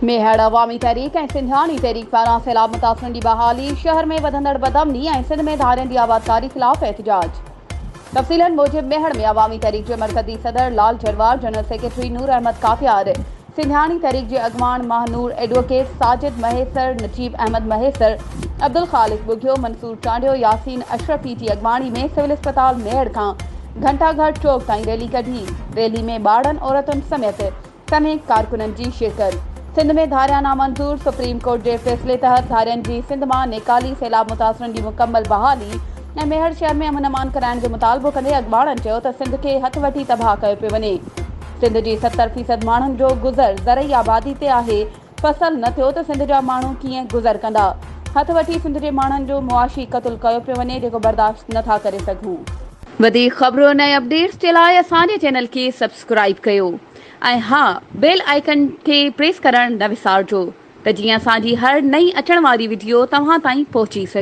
मेहर अवामी तहरीक ऐं सिंधियाणी तहरीक पारां सैलाब मुतासिरनि जी बहाली, शहर में वधंदड़ बदअमनी ऐं सिंध में धारियनि जी आबादकारी ख़िलाफ़ एहतिजाज। तफ़सीलन मूजिब मेहर में अवामी तहरीक जे मरकज़ी सदर लाल जरवार, जनरल सेक्रेटरी नूर अहमद कातियार, सिंधियाणी तहरीक जे अॻवान महानूर, एडवोकेट साजिद महेसर, नजीब अहमद महेसर, अब्दुल ख़ालिक बुघियो, मंसूर चांडियो, यासीन अशरफी जी अॻवानी में सिविल अस्पताल मेहर खां घंटाघर चौक ताईं रैली कढी। रैली में ॿारनि, औरतुनि समेत समेत कारकुननि जी शिरकत। सिंध में धारिया नामंजूर, सुप्रीम कोर्ट जे फ़ैसिले तहत धारियनि जी सिंध मां निकाली, सैलाब मुतासिरनि जी मुकम्मल बहाली ऐं मेहर शहर में अमन कराइण जो मुतालबो कंदे अॻवाणनि चयो त सिंध खे हथ वठी तबाह कयो पियो वञे। सिंध जी 70% माण्हुनि जो गुज़र ज़रई आबादी ते आहे। फसल न थियो त सिंध जा माण्हू कीअं गुज़र कंदा। हथ वठी सिंध जे माण्हुनि जो मुआशी क़त्ल कयो पियो वञे, जेको बर्दाश्त नथा करे सघूं। वधीक ख़बरुनि ऐं अपडेट्स जे लाइ असांजे चैनल खे सब्सक्राइब कयो ऐं हा, बेल आइकन खे प्रेस करणु न विसारिजो त जीअं असांजी हर नई अचण वारी वीडियो तव्हां ताईं पहुची सघे।